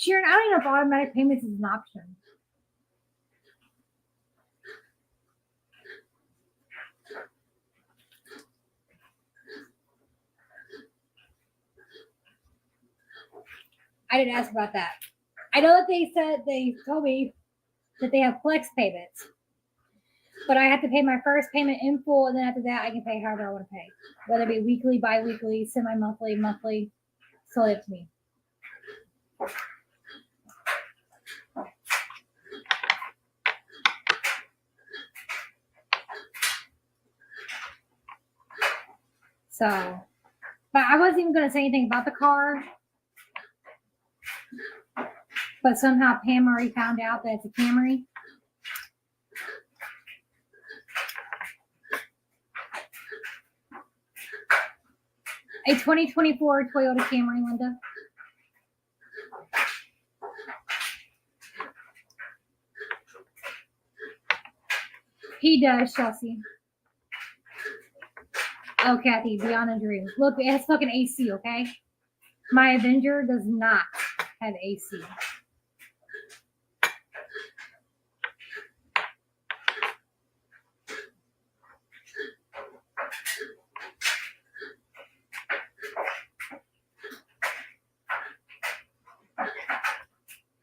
Sharon, I don't even know if automatic payments is an option. I didn't ask about that. I know that they told me that they have flex payments, but I have to pay my first payment in full, and then after that, I can pay however I want to pay, whether it be weekly, bi-weekly, semi-monthly, monthly. It's totally up to me. So, but I wasn't even going to say anything about the car. But somehow Pam already found out that it's a Camry. A 2024 Toyota Camry, Linda. He does, Chelsea. Oh, Kathy, beyond a dream. Look, it has fucking AC, okay? My Avenger does not have AC.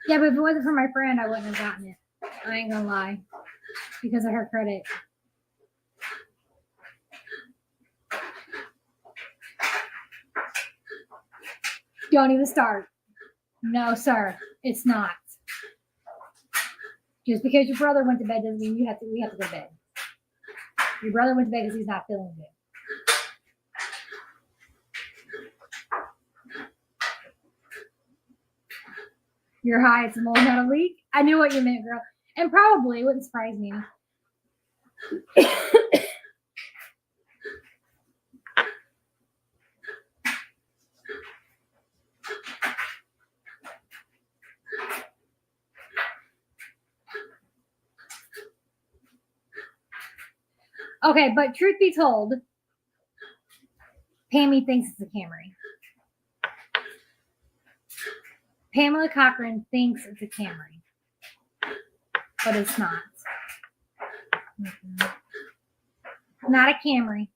Yeah, but if it wasn't for my friend, I wouldn't have gotten it. I ain't gonna lie. Because of her credit. Don't even start. No, sir. It's not. Just because your brother went to bed doesn't mean we have to go to bed. Your brother went to bed because he's not feeling good. You're high, it's a mole, not a leak. I knew what you meant, girl. And probably, it wouldn't surprise me. Okay, but truth be told, Pammy thinks it's a Camry. Pamela Cochran thinks it's a Camry. But it's not. Mm-hmm. Not a Camry.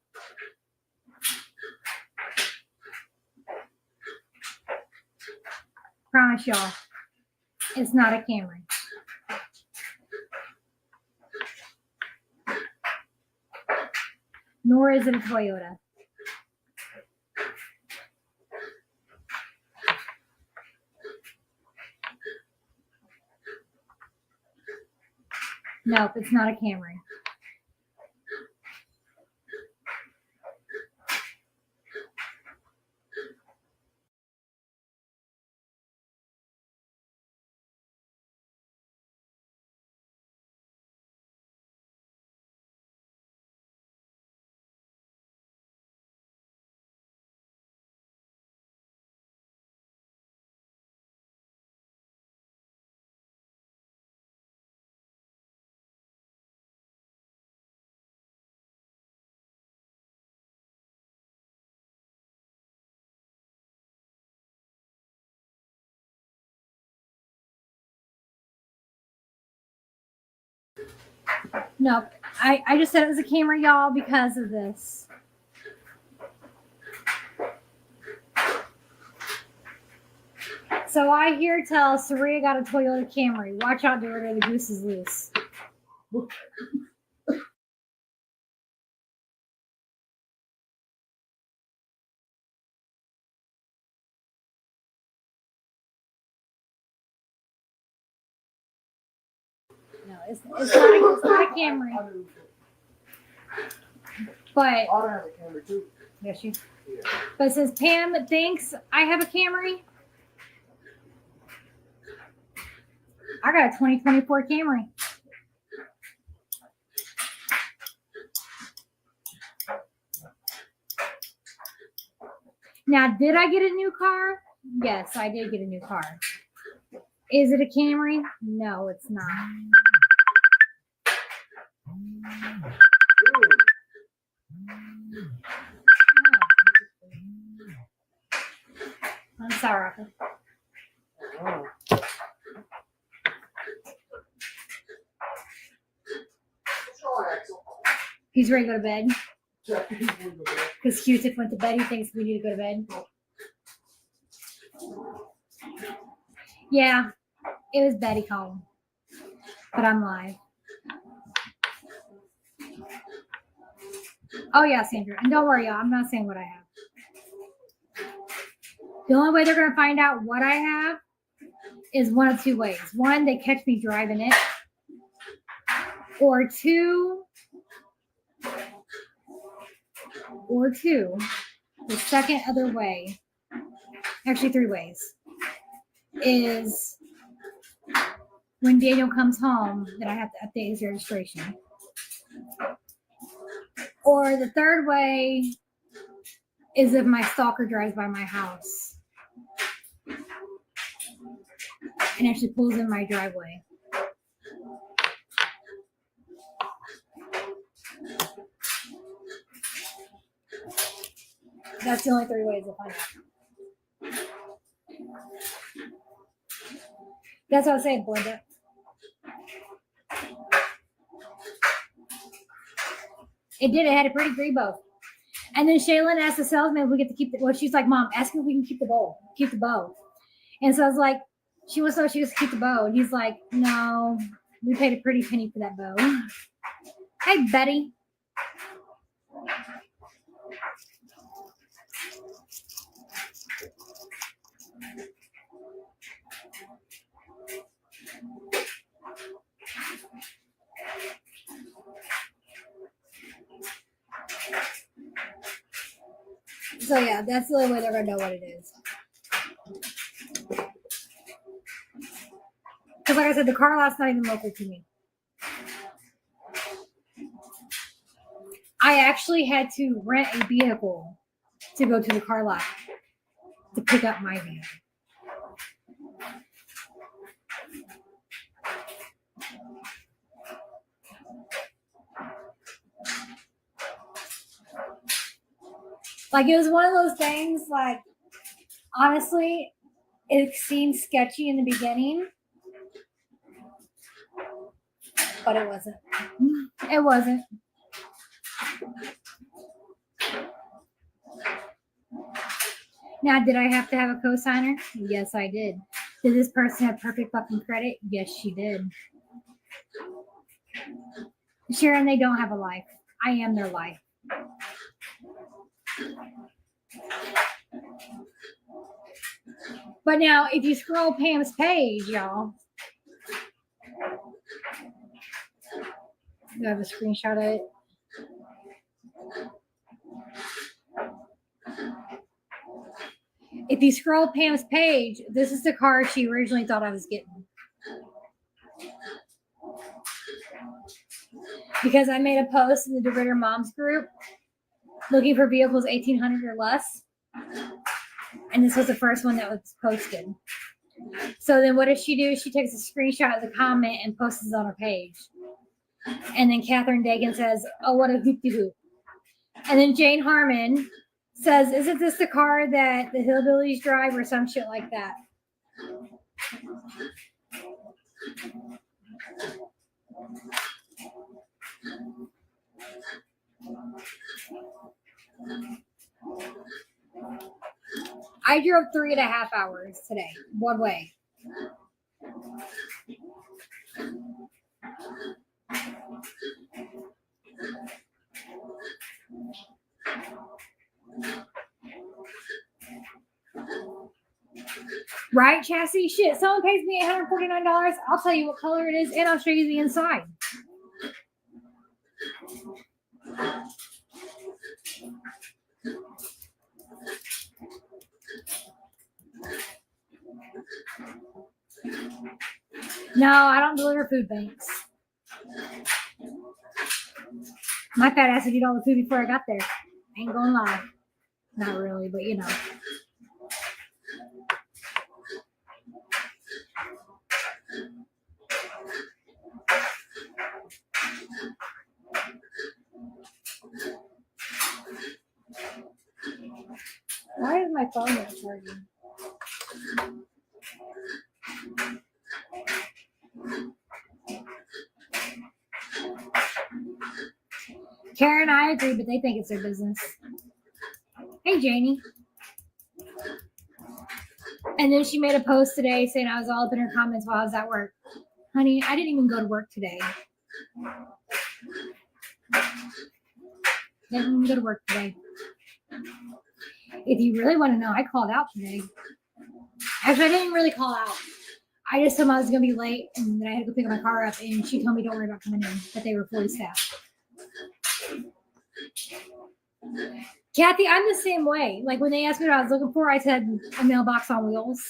Promise y'all, it's not a Camry. Nor is it a Toyota. Nope, it's not a Camry. Nope. I just said it was a Camry, y'all, because of this. So I hear tell Saria got a Toyota Camry. Watch out, Dorita, the goose is loose. No, it's not a Camry. But I have a Camry too. yes, you. Yeah. But since Pam thinks I have a Camry, I got a 2024 Camry. Now, did I get a new car? Yes, I did get a new car. Is it a Camry? No, it's not. I'm sorry. Oh. He's ready to go to bed. Because Q-Tip went to bed. He thinks we need to go to bed. Yeah, it was Betty calling. But I'm live. Oh, yeah, Sandra. And don't worry, y'all. I'm not saying what I have. The only way they're going to find out what I have is one of two ways. One, they catch me driving it. Or two, the second other way, actually 3 ways, is when Daniel comes home that I have to update his registration. Or the third way is if my stalker drives by my house and actually pulls in my driveway. That's the only 3 ways to find out. That's what I was saying, Belinda. It did. It had a pretty grebo. And then Shaylin asked the salesman if we get to keep the. Well, she's like, Mom, ask if we can keep the bow. Keep the bow. And so I was like, she was so she was keep the bow. And he's like, no, we paid a pretty penny for that bow. Hey, Betty. So yeah, that's the only way they're gonna know what it is. Because like I said, the car lot's not even local to me. I actually had to rent a vehicle to go to the car lot to pick up my vehicle. Like, it was one of those things, like, honestly, it seemed sketchy in the beginning, but it wasn't. It wasn't. Now, did I have to have a cosigner? Yes, I did. Did this person have perfect fucking credit? Yes, she did. Sharon, they don't have a life. I am their life. But now, if you scroll Pam's page, y'all, you have a screenshot of it. If you scroll Pam's page, this is the car she originally thought I was getting. Because I made a post in the DeRitter Moms group looking for vehicles 1,800 or less. And this was the first one that was posted. So then what does she do? She takes a screenshot of the comment and posts it on her page. And then Catherine Dagan says, oh, what a hoop-de-hoop. And then Jane Harmon says, isn't this the car that the hillbillies drive or some shit like that? I drove 3.5 hours today, one way. Right, Chassis? Shit, someone pays me $849. I'll tell you what color it is, and I'll show you the inside. No, I don't deliver food banks. My fat ass would eat all the food before I got there. Ain't gonna lie. Not really, but you know. Why is my phone not charging? Karen and I agree, but they think it's their business. Hey, Janie. And then she made a post today saying I was all up in her comments while I was at work. Honey, I didn't even go to work today. Didn't even go to work today. If you really want to know, I called out today. Actually, I didn't really call out. I just told them I was going to be late and that I had to go pick my car up, and she told me don't worry about coming in, that they were fully staffed. Kathy, I'm the same way. Like when they asked me what I was looking for, I said a mailbox on wheels.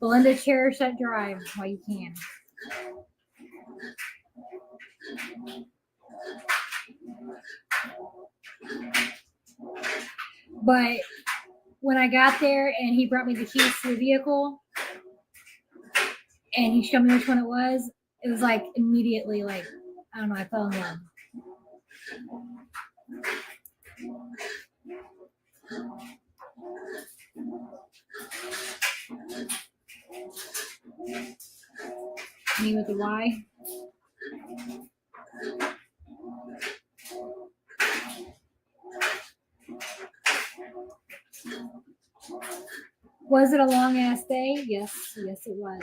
Belinda, cherish that drive while you can. But when I got there and he brought me the keys to the vehicle and he showed me which one it was like immediately, like, I don't know, I fell in love. Me with the Y. Was it a long ass day? Yes, it was.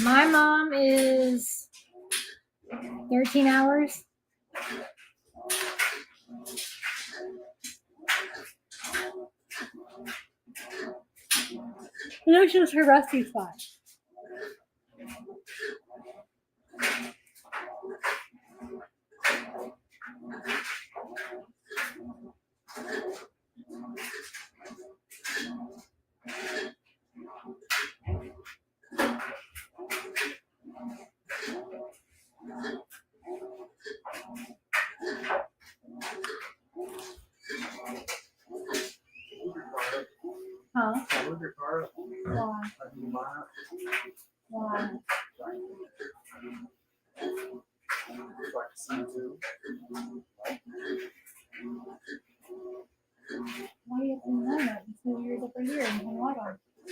My mom is 13 hours. That's just her rusty spot. Huh? I look your car up. Why? I can buy it. Why? So I can see it too. Why do you have to know that? Just move yours up right here and turn the light on. I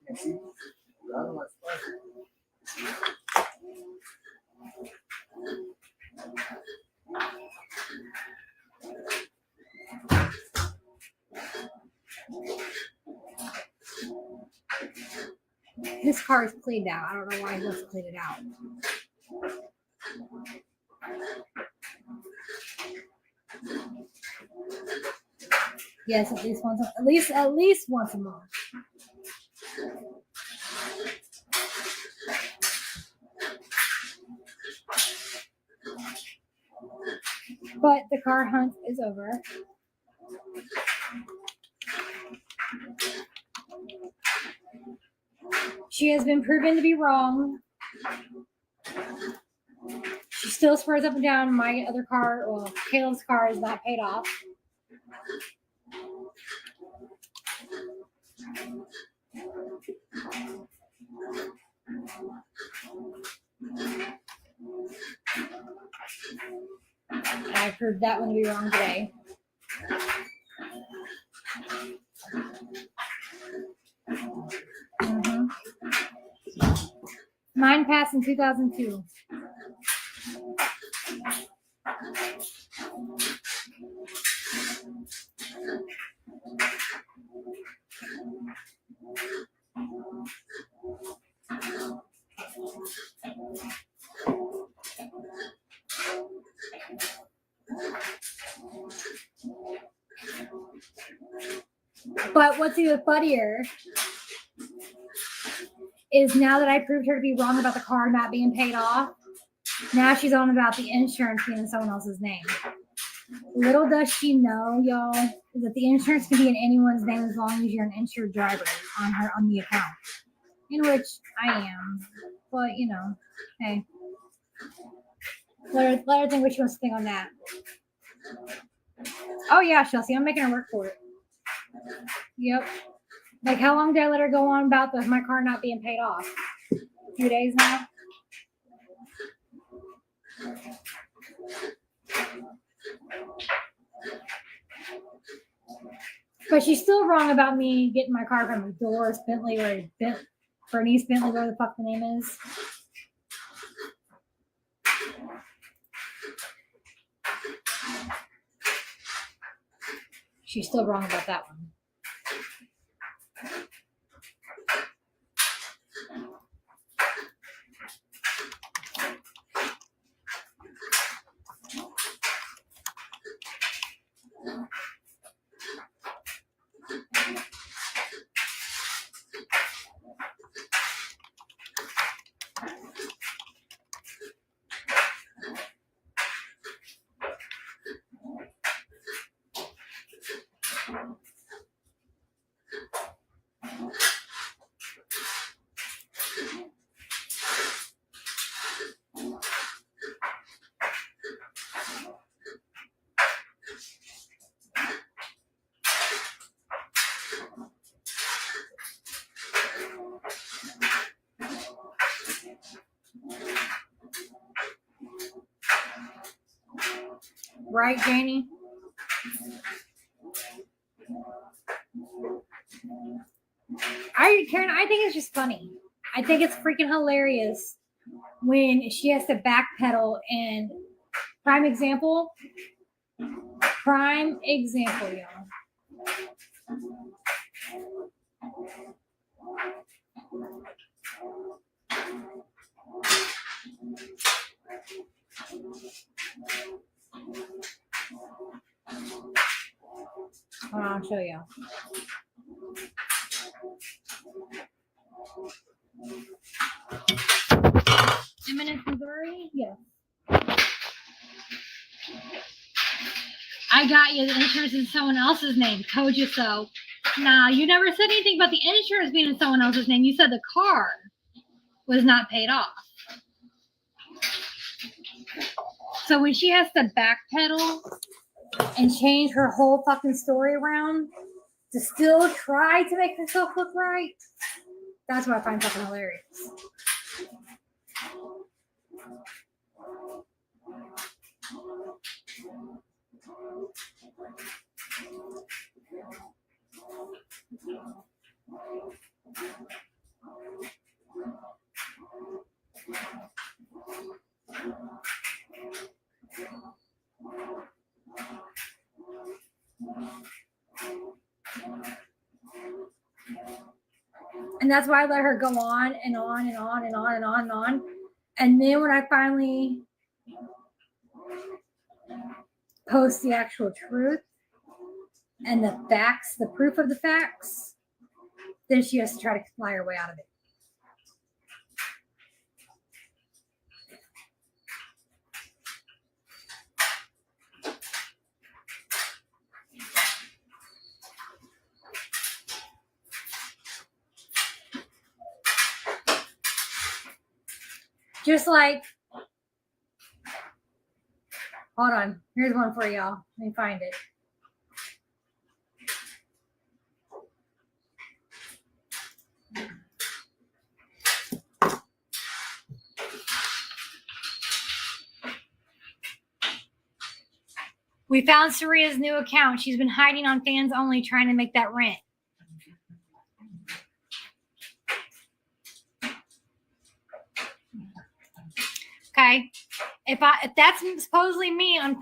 can't see. I don't like spider. This car is cleaned out. I don't know why he wants to clean it out. Yes, at least once a month. But the car hunt is over. She has been proven to be wrong. She still swears up and down my other car, well, Caleb's car is not paid off. I proved that one to be wrong today. Mm-hmm. Mine passed in 2002. But what's even funnier is now that I proved her to be wrong about the car not being paid off, now she's on about the insurance being in someone else's name. Little does she know, y'all, that the insurance can be in anyone's name as long as you're an insured driver on the account, in which I am. But you know, hey, let her think what she wants to think on that. Oh yeah, Chelsea, I'm making her work for it. Yep. Like, how long did I let her go on about my car not being paid off? A few days now. But she's still wrong about me getting my car from Doris Bentley or Bernice Bentley, whatever the fuck the name is. She's still wrong about that one. Right, Janie? Karen, I think it's just funny. I think it's freaking hilarious when she has to backpedal and prime example, y'all. I'll show you. Eminence, Missouri? Yes. I got you. The insurance is someone else's name. Told you so. Nah, you never said anything about the insurance being in someone else's name. You said the car was not paid off. So when she has to backpedal and change her whole fucking story around to still try to make herself look right, that's what I find fucking hilarious. And that's why I let her go on and on and on and on and on and on. And then when I finally post the actual truth and the facts, the proof of the facts, then she has to try to fly her way out of it. Just like, hold on, here's one for y'all. Let me find it. We found Saria's new account. She's been hiding on Fans Only trying to make that rent. Okay. If that's supposedly me on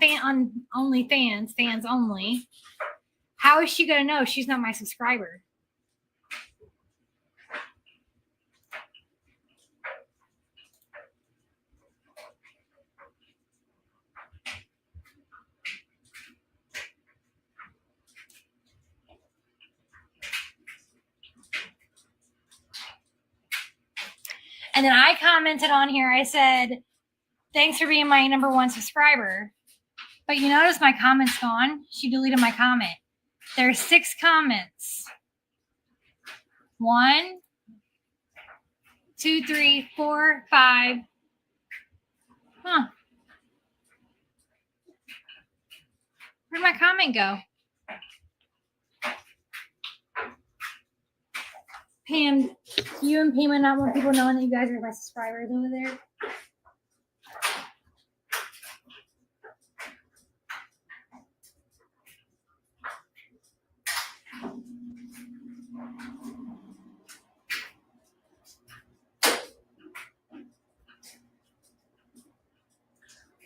OnlyFans, Fans Only, how is she gonna know she's not my subscriber? And then I commented on here, I said, thanks for being my #1 subscriber. But you notice my comment's gone? She deleted my comment. There's 6 comments. 1, 2, 3, 4, 5. Huh. Where'd my comment go? Pam, you and Pam not want people knowing that you guys are my subscribers over there?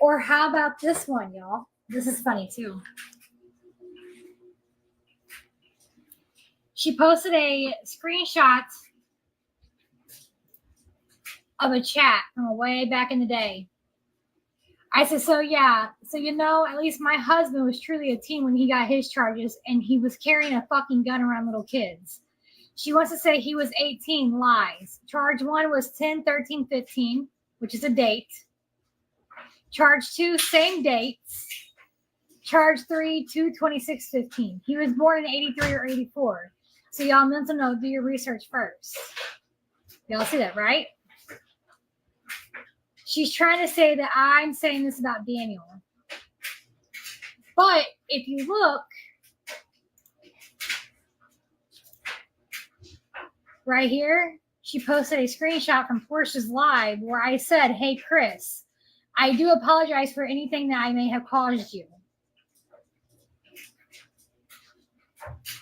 Or how about this one, y'all? This is funny too. She posted a screenshot of a chat from way back in the day. I said, so yeah, so at least my husband was truly a teen when he got his charges, and he was carrying a fucking gun around little kids. She wants to say he was 18, lies. Charge 1 was 10/13/15, which is a date. Charge 2, same dates. Charge 3, 2/26/15. He was born in 83 or 84. So y'all mental note, do your research first. Y'all see that, right? She's trying to say that I'm saying this about Daniel. But if you look right here, she posted a screenshot from Portia's live where I said, hey, Chris, I do apologize for anything that I may have caused you.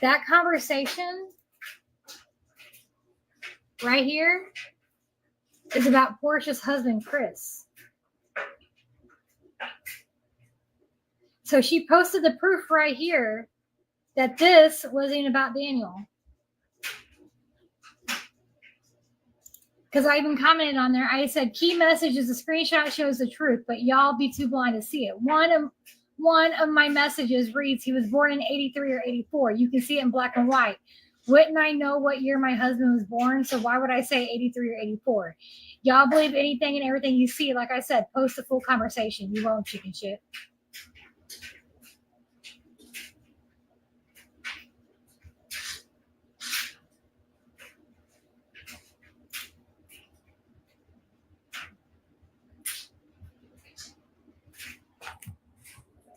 That conversation right here is about Portia's husband, Chris. So she posted the proof right here that this wasn't about Daniel. Because I even commented on there, I said, key message is the screenshot shows the truth, but y'all be too blind to see it. One of my messages reads, he was born in 83 or 84. You can see it in black and white. Wouldn't I know what year my husband was born? So why would I say 83 or 84? Y'all believe anything and everything you see. Like I said, post a full conversation. You won't chicken shit.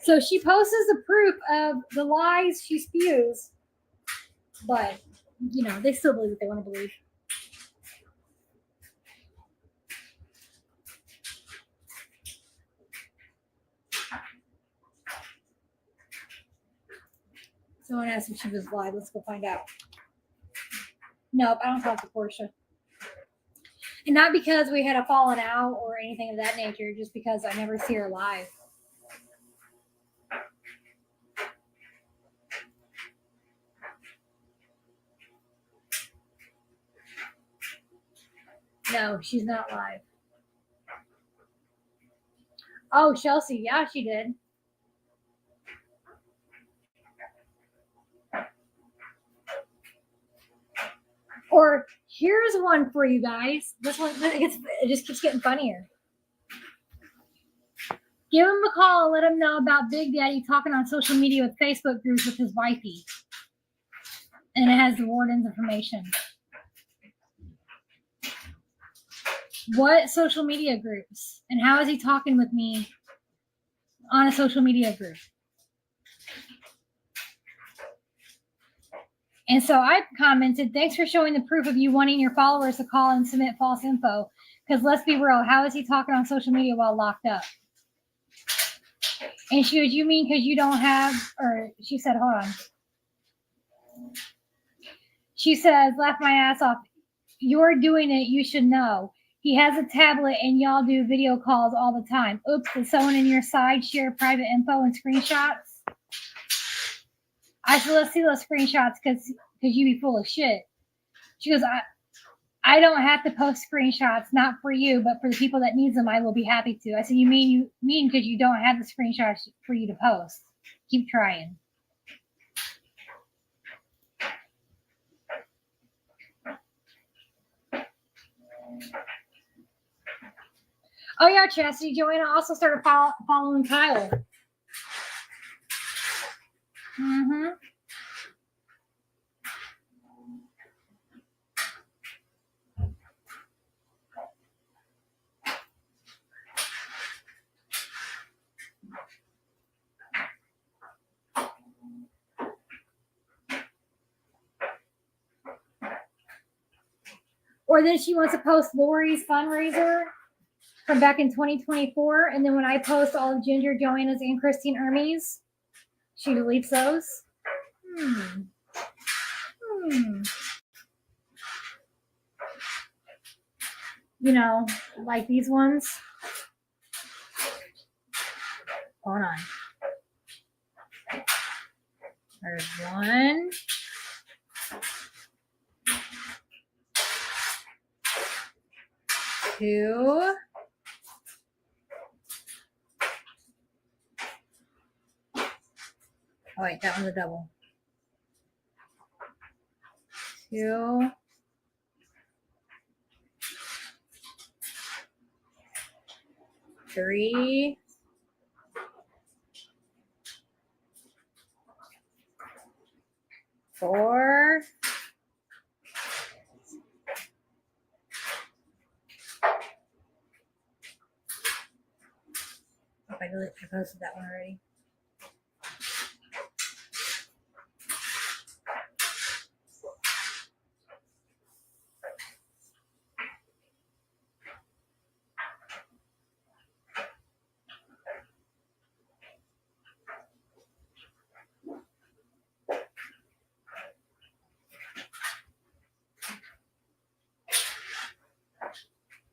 So she posts the proof of the lies she spews. But, they still believe what they want to believe. Someone asked if she was live. Let's go find out. Nope, I don't talk to Portia. And not because we had a falling out or anything of that nature, just because I never see her live. No, she's not live. Oh, Chelsea. Yeah, she did. Or here's one for you guys. This one, it just keeps getting funnier. Give him a call and let him know about Big Daddy talking on social media with Facebook groups with his wifey. And it has the warden's information. What social media groups? And how is he talking with me on a social media group? And so I commented, thanks for showing the proof of you wanting your followers to call and submit false info. Because let's be real, how is he talking on social media while locked up? And she goes, you mean because you don't have, or she said, hold on. She says, laugh my ass off. You're doing it, you should know. He has a tablet and y'all do video calls all the time. Oops, did someone in your side share private info and screenshots? I said, let's see those screenshots because you be full of shit. She goes, I don't have to post screenshots, not for you, but for the people that needs them, I will be happy to. I said, you mean because you don't have the screenshots for you to post. Keep trying. Oh, yeah, Chastity. Joanna also started following Kyle. Mm-hmm. Or then she wants to post Lori's fundraiser from back in 2024. And then when I post all of Ginger, Joanna's, and Christine Ermey's, she deletes those. Like these ones. Hold on. There's one. Two. Oh wait, that one's a double. Two. Three. Four. Oh, I posted that one already.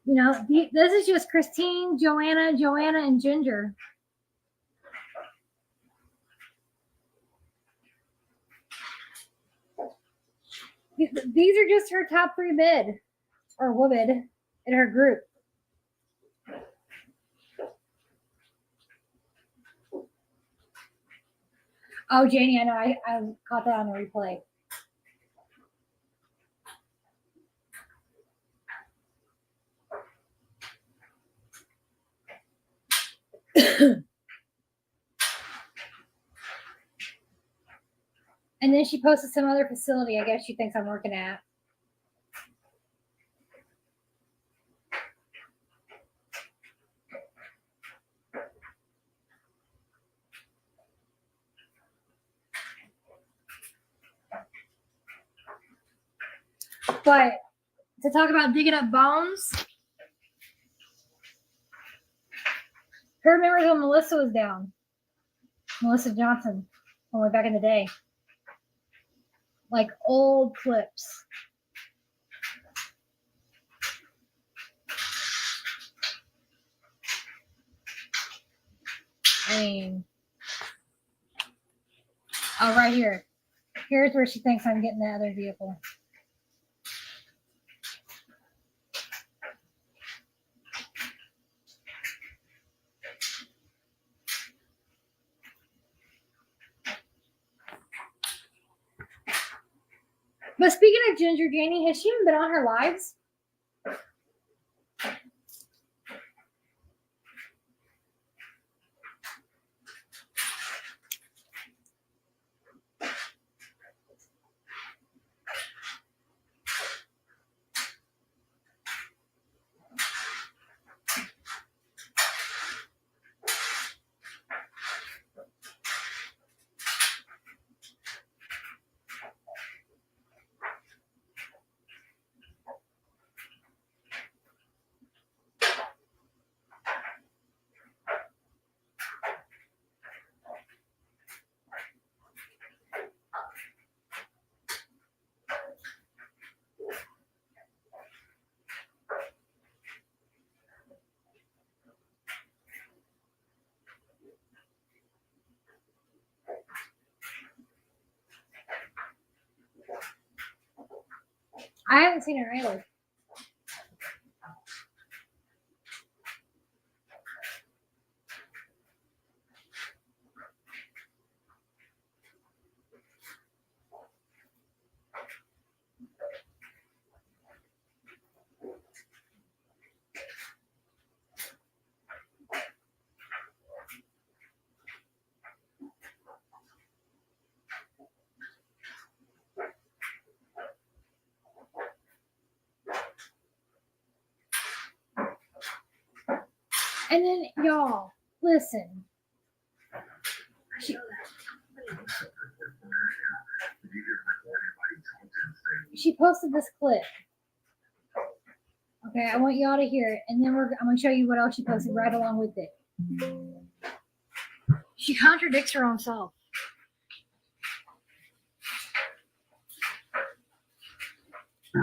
You know, this is just Christine, Joanna, and Ginger. These are just her top 3 bid or women in her group. Oh, Janie, I know. I caught that on the replay. And then she posted some other facility. I guess she thinks I'm working at. But to talk about digging up bones, who remembers when Melissa was down? Melissa Johnson, only back in the day. Like old clips. I mean, oh, right here. Here's where she thinks I'm getting the other vehicle. But speaking of Ginger, Janie, has she even been on her lives? I haven't seen her either. And then, y'all, listen. She posted this clip. Okay, I want y'all to hear it, and then I'm going to show you what else she posted right along with it. She contradicts her own self. If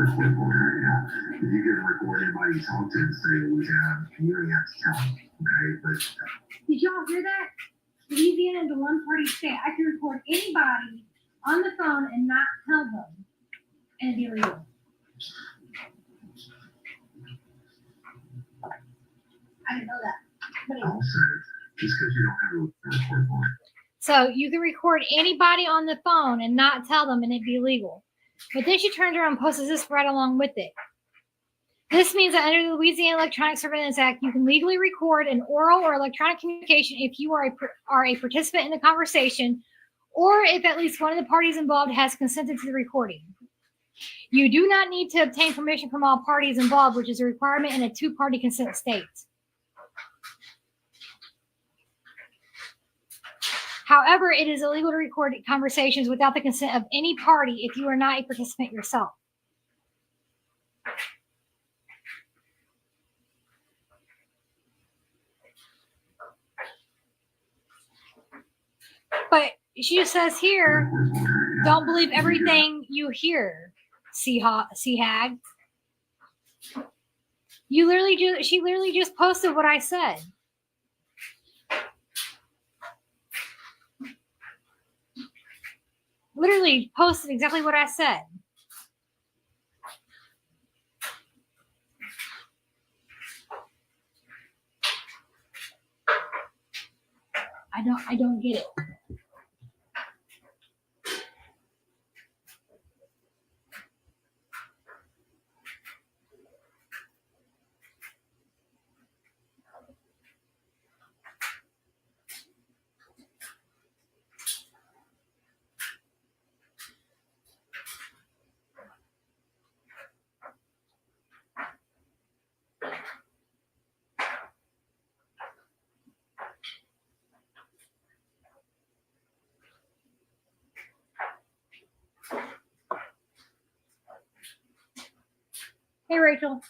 you get a record anybody talk to and say, well, yeah, you don't have to tell them, okay? But did y'all hear that? Louisiana is a one-party state. I can record anybody on the phone and not tell them, and it'd be illegal. I didn't know that. But anyway. I'll say it. Just because you don't have a record board. So you can record anybody on the phone and not tell them, and it'd be illegal. But then she turned around and posted this right along with it. This means that under the Louisiana Electronic Surveillance Act, you can legally record an oral or electronic communication if you are a participant in the conversation, or if at least one of the parties involved has consented to the recording. You do not need to obtain permission from all parties involved, which is a requirement in a two-party consent state. However, it is illegal to record conversations without the consent of any party if you are not a participant yourself. But she just says here, don't believe everything you hear, Sea Hag. She literally just posted what I said. Literally posted exactly what I said. I don't get it. Hey, Rachel.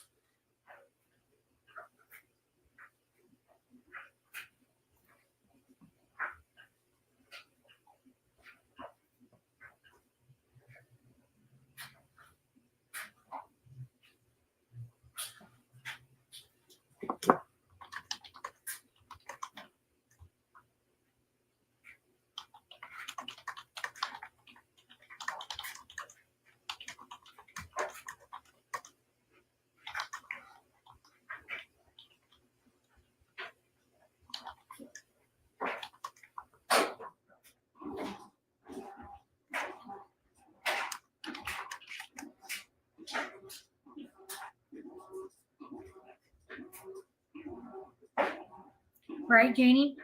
Right, Janie?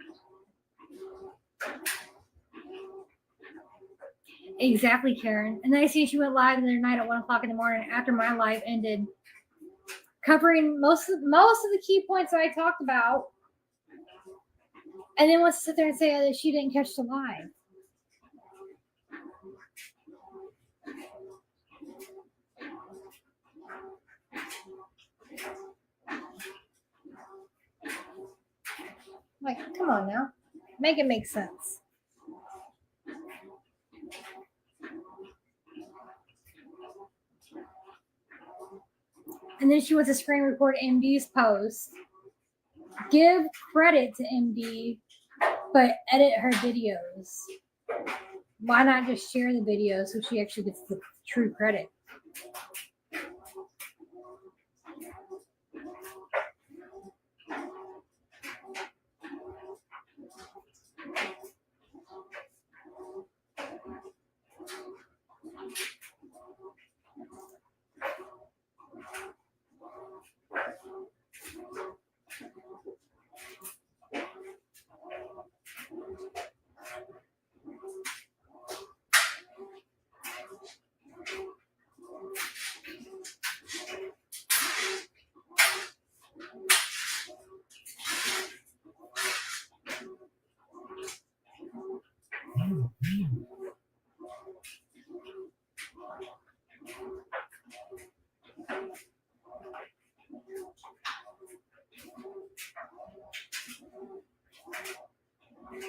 Exactly, Karen. And then I see she went live the other night at 1 o'clock in the morning after my live ended, covering most of the key points that I talked about, and then wants to sit there and say that she didn't catch the live. Like, come on now. Make it make sense. And then she wants to screen record MD's post. Give credit to MD, but edit her videos. Why not just share the video so she actually gets the true credit?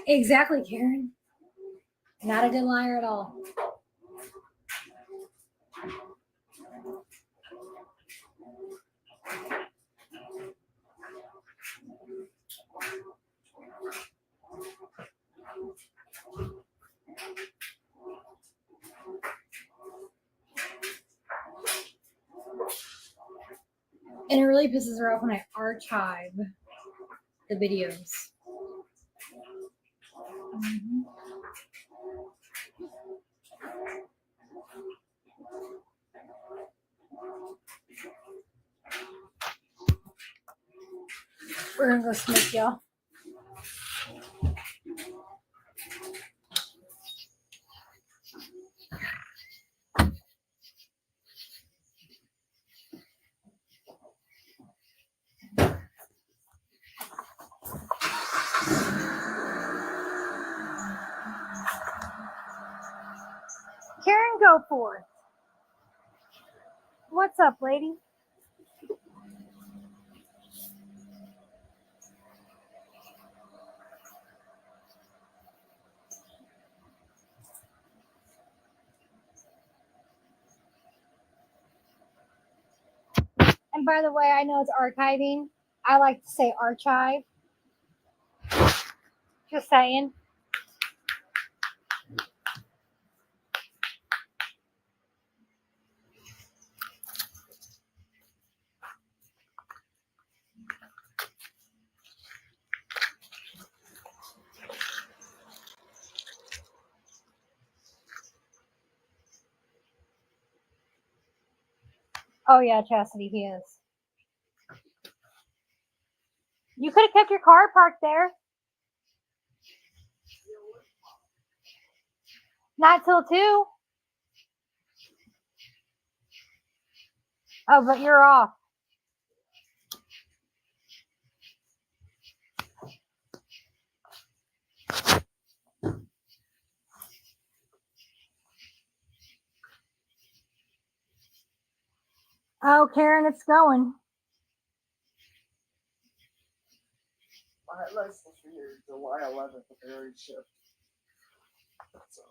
Exactly, Karen. Not a good liar at all. And it really pisses her off when I archive the videos. Mhm. We're gonna go smoke, y'all. Karen, go forth. What's up, lady? And by the way, I know it's archiving. I like to say archive. Just saying. Oh yeah, Chastity, he is. You could have kept your car parked there. Not till 2. Oh, but you're off. Oh, Karen, it's going. My license for here July 11th at the very shift. So,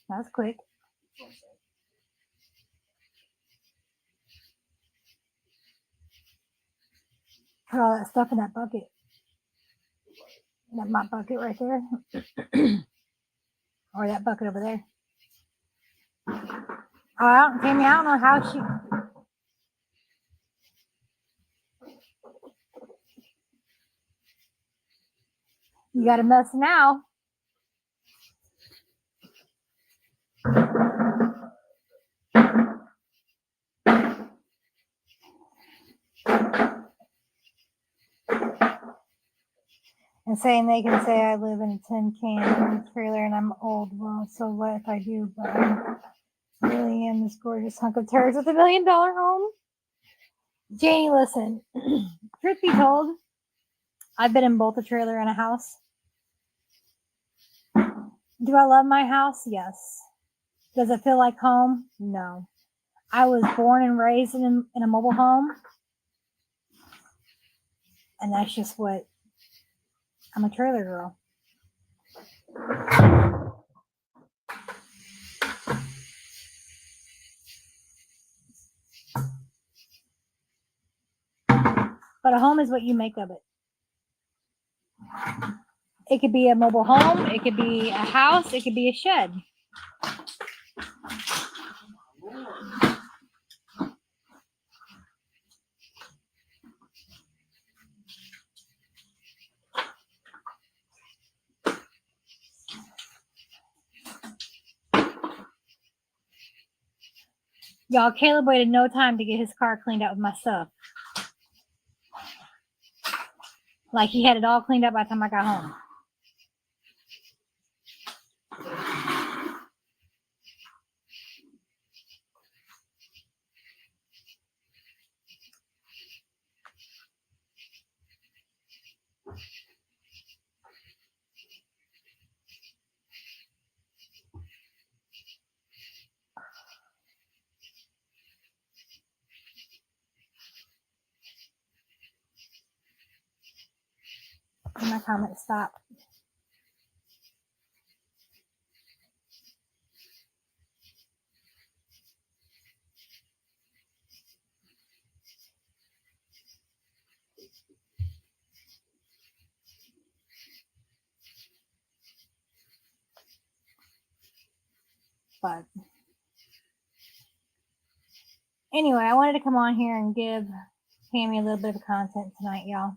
That's quick. that's what I'm saying. Put all that stuff in that bucket. That mop bucket right there. Or that bucket over there. Oh, Tammy, I don't know how she. You got a mess now. And saying they can say I live in a tin can trailer and I'm old. Well, so what if I do? But I really am this gorgeous hunk of turds with $1 million home. Janie, listen. Truth be told, I've been in both a trailer and a house. Do I love my house? Yes. Does it feel like home? No. I was born and raised in a mobile home. And that's just what I'm a trailer girl. But a home is what you make of it. It could be a mobile home, it could be a house, it could be a shed. Y'all, Caleb waited no time to get his car cleaned out with my stuff. Like he had it all cleaned up by the time I got home. And my comment stopped. But anyway, I wanted to come on here and give Pammy a little bit of content tonight, y'all.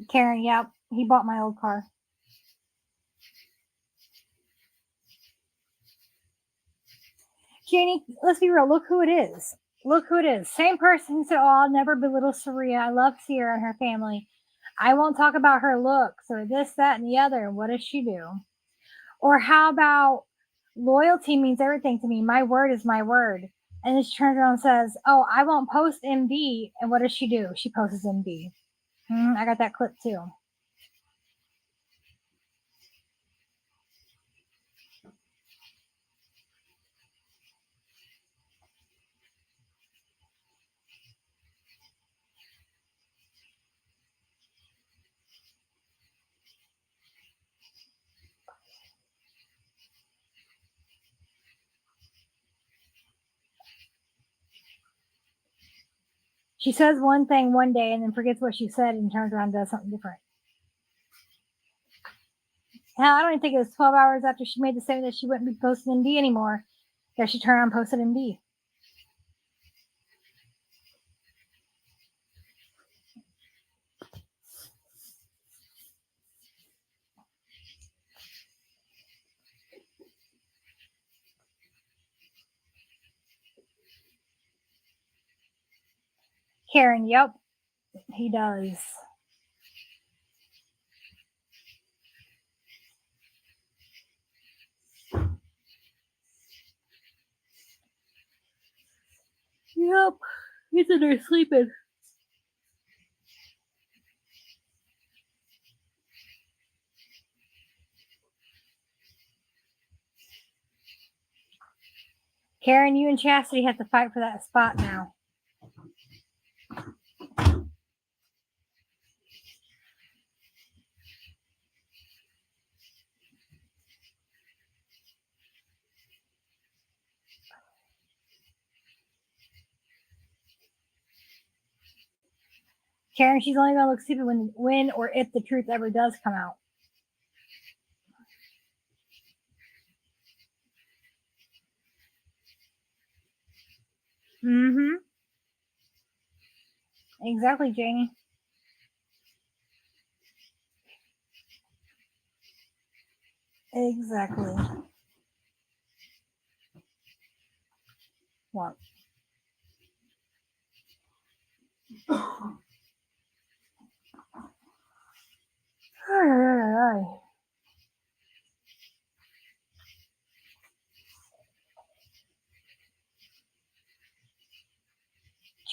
Karen, yep, he bought my old car. Janie, let's be real. Look who it is. Look who it is. Same person who said, "Oh, I'll never belittle Saria. I love Sierra and her family. I won't talk about her looks or this, that, and the other." And what does she do? Or how about loyalty means everything to me. My word is my word. And then she turns around and says, "Oh, I won't post MD." And what does she do? She posts MD. I got that clip too. She says one thing one day and then forgets what she said and turns around and does something different. Hell, I don't even think it was 12 hours after she made the statement that she wouldn't be posting MD anymore that she turned around and posted MD. Karen, yep, he does. Yep, he's in there sleeping. Karen, you and Chastity have to fight for that spot now. Karen, she's only gonna look stupid when or if the truth ever does come out. Mm-hmm. Exactly, Janie. Exactly. What?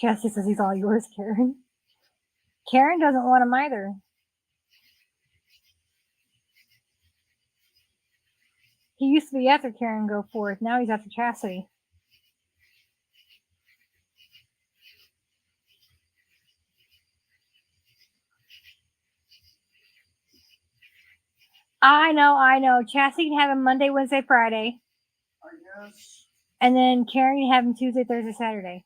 Chastity says he's all yours, Karen. Karen doesn't want him either. He used to be after Karen go forth. Now he's after Chastity. I know. Chastity can have him Monday, Wednesday, Friday. I guess. And then Karen can have him Tuesday, Thursday, Saturday.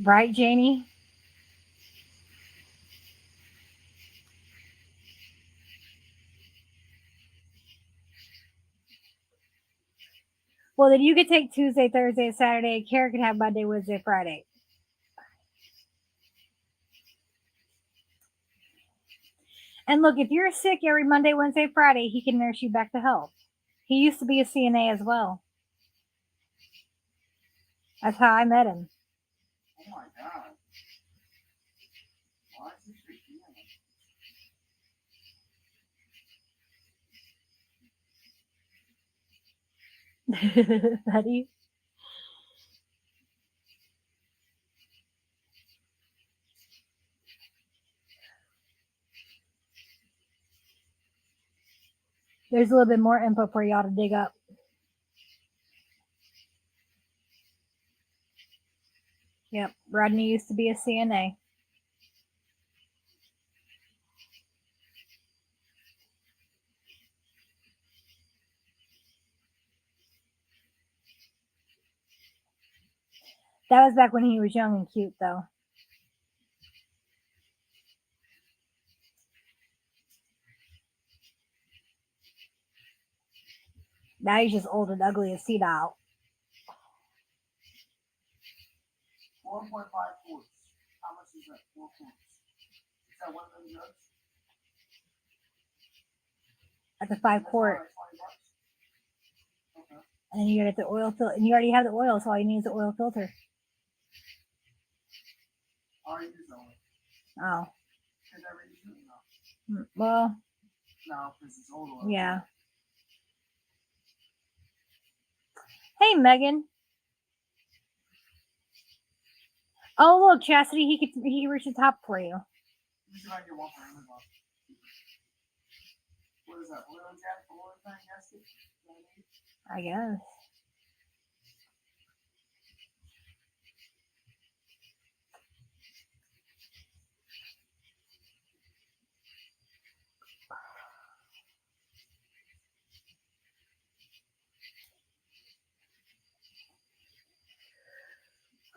Right, Janie? Well, then you could take Tuesday, Thursday, Saturday. Karen could have Monday, Wednesday, Friday. And look, if you're sick every Monday, Wednesday, Friday, he can nurse you back to health. He used to be a CNA as well. That's how I met him. Oh my god. Why is this freaking Buddy. There's a little bit more info for y'all to dig up. Yep, Rodney used to be a CNA. That was back when he was young and cute, though. Now he's just old and ugly as senile. 4.5 quarts. How much is that? 4 quarts. Is that one of them drugs? That's a 5-quart. Like 20 bucks? Okay. And then you get the oil filter. And you already have the oil, so all you need is the oil filter. I already used that one. Oh. Did I already use it? No. Well, No, because it's old oil. yeah. Hey, Megan. Oh, look, Chastity, he can reach the top for you. Let me see if I can get one for Amazon. What is that? Oil jack? Oil thing? Gasket? I guess.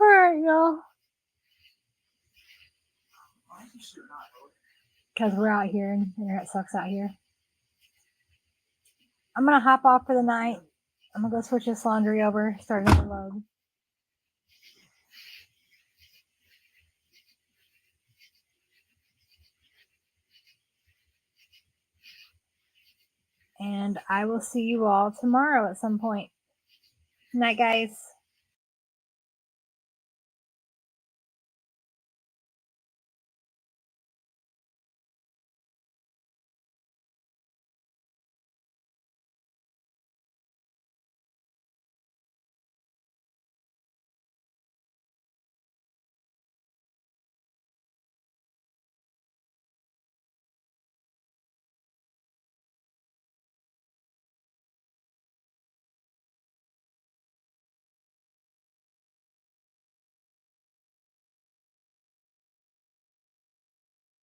All right, y'all. Why is this shit not loading? Because we're out here and internet sucks out here. I'm going to hop off for the night. I'm going to go switch this laundry over, start another load. And I will see you all tomorrow at some point. Night, guys.